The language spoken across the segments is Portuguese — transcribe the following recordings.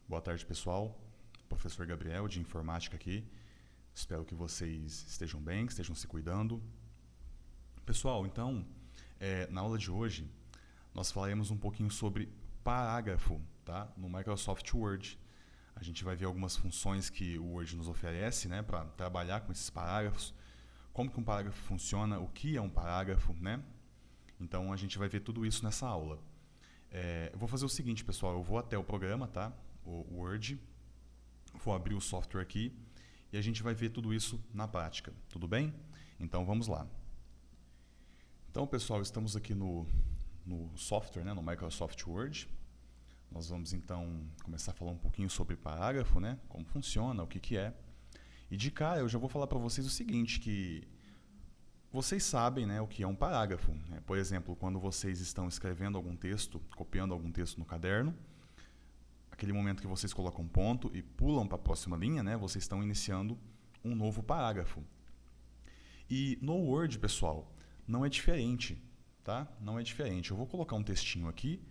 Boa tarde, pessoal. Professor Gabriel, de Informática aqui. Espero que vocês estejam bem, que estejam se cuidando. Pessoal, então, na aula de hoje, nós falaremos um pouquinho sobre parágrafo, tá? No Microsoft Word. A gente vai ver algumas funções que o Word nos oferece, né, para trabalhar com esses parágrafos. Como que um parágrafo funciona, o que é um parágrafo, né? Então, a gente vai ver tudo isso nessa aula. Eu vou fazer o seguinte, pessoal, eu vou até o programa, tá? O Word, vou abrir o software aqui e a gente vai ver tudo isso na prática, tudo bem? Então vamos lá. Então, pessoal, estamos aqui no software, né, no Microsoft Word. Nós vamos então começar a falar um pouquinho sobre parágrafo, né, como funciona, o que é. E de cara eu já vou falar para vocês o seguinte, que vocês sabem, né, o que é um parágrafo, né? Por exemplo, quando vocês estão escrevendo algum texto, copiando algum texto no caderno, aquele momento que vocês colocam um ponto e pulam para a próxima linha, né, vocês estão iniciando um novo parágrafo. E no Word, pessoal, não é diferente, tá? Não é diferente. Eu vou colocar um textinho aqui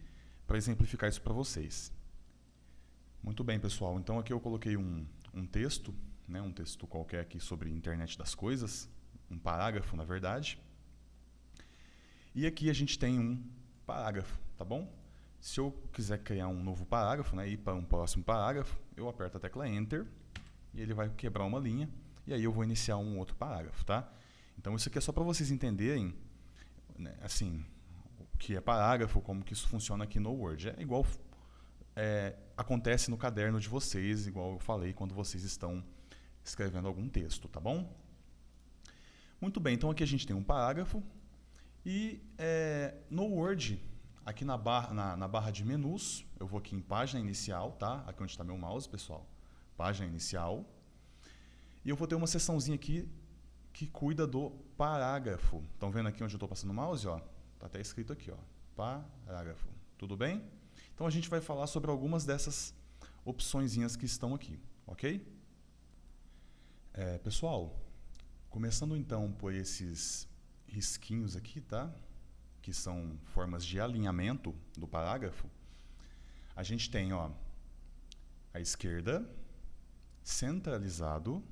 para exemplificar isso para vocês. Muito bem, pessoal. Então aqui eu coloquei um texto, né, um texto qualquer aqui sobre a internet das coisas, um parágrafo, na verdade. E aqui a gente tem um parágrafo, tá bom? Se eu quiser criar um novo parágrafo, né, ir para um próximo parágrafo, eu aperto a tecla Enter e ele vai quebrar uma linha e aí eu vou iniciar um outro parágrafo, tá? Então isso aqui é só para vocês entenderem, né, assim, o que é parágrafo, como que isso funciona aqui no Word. É igual acontece no caderno de vocês, igual eu falei quando vocês estão escrevendo algum texto, tá bom? Muito bem, então aqui a gente tem um parágrafo e no Word, aqui na barra de menus, eu vou aqui em página inicial, tá? Aqui onde está meu mouse, pessoal. Página inicial. E eu vou ter uma seçãozinha aqui que cuida do parágrafo. Estão vendo aqui onde eu estou passando o mouse? Está até escrito aqui, ó, parágrafo. Tudo bem? Então a gente vai falar sobre algumas dessas opçõezinhas que estão aqui, ok? Pessoal, começando então por esses risquinhos aqui, tá? Que são formas de alinhamento do parágrafo, a gente tem, ó, a esquerda, centralizado,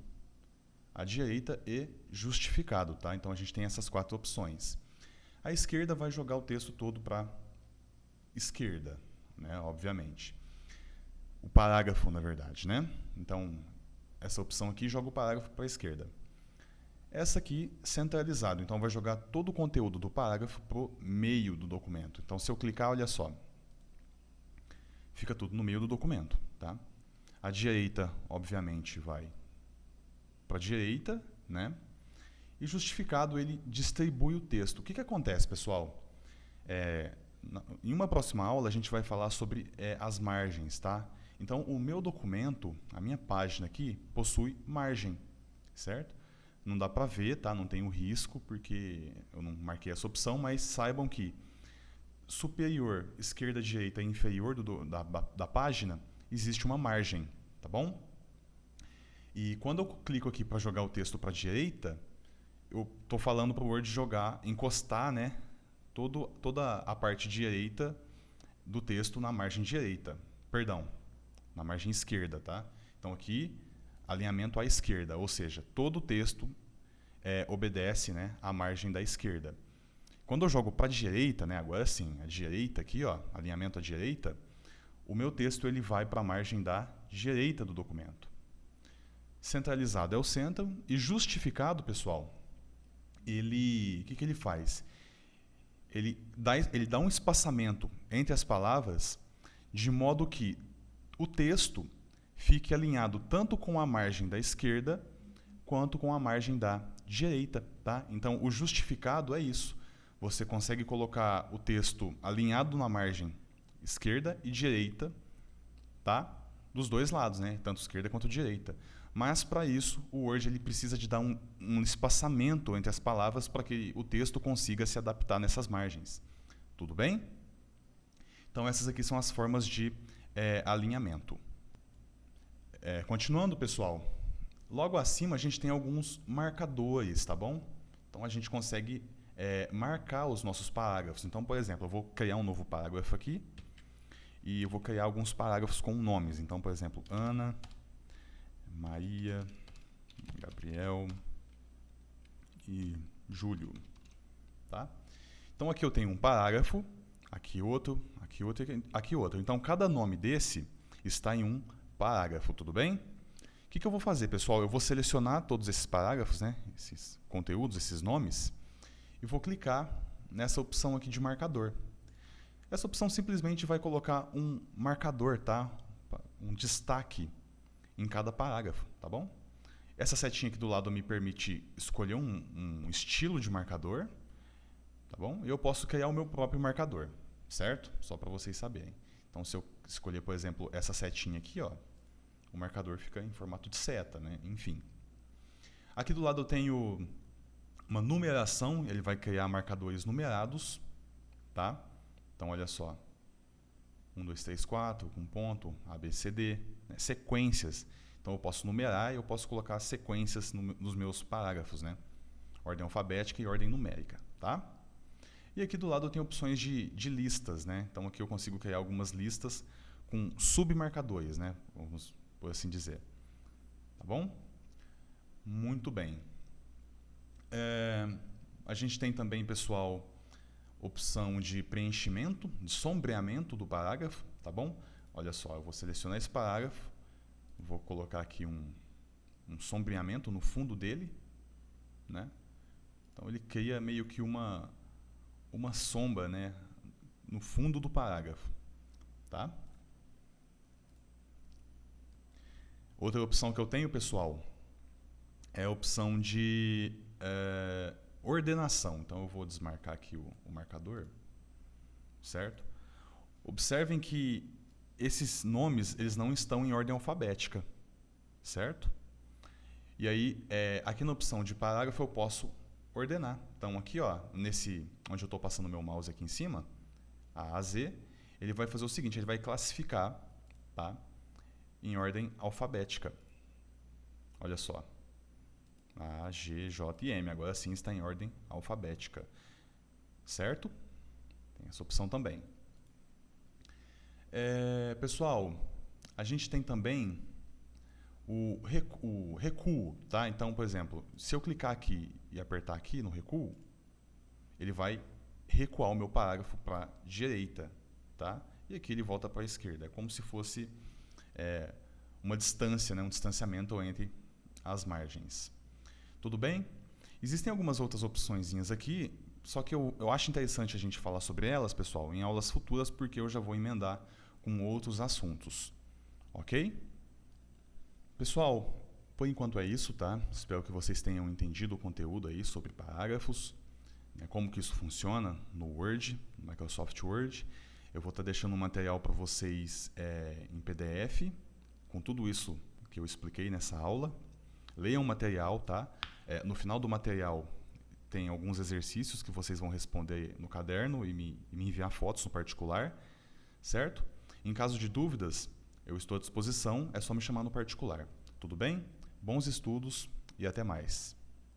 a direita e justificado, tá? Então a gente tem essas quatro opções. A esquerda vai jogar o texto todo para a esquerda, né? Obviamente. O parágrafo, na verdade, né? Então, essa opção aqui joga o parágrafo para a esquerda. Essa aqui, centralizado, então vai jogar todo o conteúdo do parágrafo para o meio do documento. Então, se eu clicar, olha só, fica tudo no meio do documento, tá? A direita, obviamente, vai para a direita, né? E justificado, ele distribui o texto. O que acontece, pessoal? Em uma próxima aula, a gente vai falar sobre as margens, tá? Então, o meu documento, a minha página aqui, possui margem, certo? Não dá para ver, tá? Não tem o risco, porque eu não marquei essa opção, mas saibam que superior, esquerda, direita e inferior da página, existe uma margem, tá bom? E quando eu clico aqui para jogar o texto para a direita, eu estou falando para o Word jogar, encostar, né, toda a parte direita do texto na margem direita. Perdão, na margem esquerda, tá? Então aqui, alinhamento à esquerda, ou seja, todo o texto obedece, né, à margem da esquerda. Quando eu jogo para a direita, né, agora sim, a direita aqui, ó, alinhamento à direita, o meu texto ele vai para a margem da direita do documento. Centralizado é o centro e justificado, pessoal, o que ele faz? Ele dá um espaçamento entre as palavras de modo que o texto fique alinhado tanto com a margem da esquerda quanto com a margem da direita, tá? Então, o justificado é isso. Você consegue colocar o texto alinhado na margem esquerda e direita, tá? Dos dois lados, né? Tanto esquerda quanto direita. Mas, para isso, o Word ele precisa de dar um espaçamento entre as palavras para que o texto consiga se adaptar nessas margens. Tudo bem? Então, essas aqui são as formas de alinhamento. Continuando, pessoal, logo acima a gente tem alguns marcadores, tá bom? Então, a gente consegue marcar os nossos parágrafos. Então, por exemplo, eu vou criar um novo parágrafo aqui e eu vou criar alguns parágrafos com nomes. Então, por exemplo, Ana, Maria, Gabriel e Júlio. Tá? Então, aqui eu tenho um parágrafo, aqui outro, aqui outro, aqui outro. Então, cada nome desse está em um parágrafo, tudo bem? O que eu vou fazer, pessoal? Eu vou selecionar todos esses parágrafos, né? Esses conteúdos, esses nomes, e vou clicar nessa opção aqui de marcador. Essa opção simplesmente vai colocar um marcador, tá? Um destaque em cada parágrafo, tá bom? Essa setinha aqui do lado me permite escolher um estilo de marcador, tá bom? E eu posso criar o meu próprio marcador, certo? Só para vocês saberem. Então, se eu escolher, por exemplo, essa setinha aqui, ó, o marcador fica em formato de seta, né? Enfim. Aqui do lado eu tenho uma numeração, ele vai criar marcadores numerados, tá? Então, olha só. 1, 2, 3, 4, com ponto, A, B, C, D, né? Sequências. Então, eu posso numerar e eu posso colocar sequências nos meus parágrafos, né? Ordem alfabética e ordem numérica, tá? E aqui do lado eu tenho opções de listas, né? Então, aqui eu consigo criar algumas listas com submarcadores, né? Vamos por assim dizer. Tá bom? Muito bem. A gente tem também, pessoal, opção de preenchimento, de sombreamento do parágrafo, tá bom? Olha só, eu vou selecionar esse parágrafo, vou colocar aqui um sombreamento no fundo dele, né? Então ele cria meio que uma sombra, né, no fundo do parágrafo, tá? Outra opção que eu tenho, pessoal, é a opção de ordenação. Então eu vou desmarcar aqui o marcador, certo? Observem que esses nomes eles não estão em ordem alfabética, certo? E aí, aqui na opção de parágrafo eu posso ordenar. Então aqui, ó, nesse onde eu estou passando meu mouse aqui em cima, A a Z, ele vai fazer o seguinte, ele vai classificar, tá, em ordem alfabética. Olha só. A, G, J e M. Agora sim está em ordem alfabética. Certo? Tem essa opção também. Pessoal, a gente tem também o recuo, tá? Então, por exemplo, se eu clicar aqui e apertar aqui no recuo, ele vai recuar o meu parágrafo para a direita, tá? E aqui ele volta para a esquerda. É como se fosse uma distância, né? Um distanciamento entre as margens. Tudo bem? Existem algumas outras opçõezinhas aqui, só que eu acho interessante a gente falar sobre elas, pessoal, em aulas futuras, porque eu já vou emendar com outros assuntos. Ok? Pessoal, por enquanto é isso, tá? Espero que vocês tenham entendido o conteúdo aí sobre parágrafos, né, como que isso funciona no Word, no Microsoft Word. Eu vou estar deixando um material para vocês em PDF, com tudo isso que eu expliquei nessa aula. Leiam o material, tá? No final do material tem alguns exercícios que vocês vão responder no caderno e me enviar fotos no particular, certo? Em caso de dúvidas, eu estou à disposição, é só me chamar no particular. Tudo bem? Bons estudos e até mais.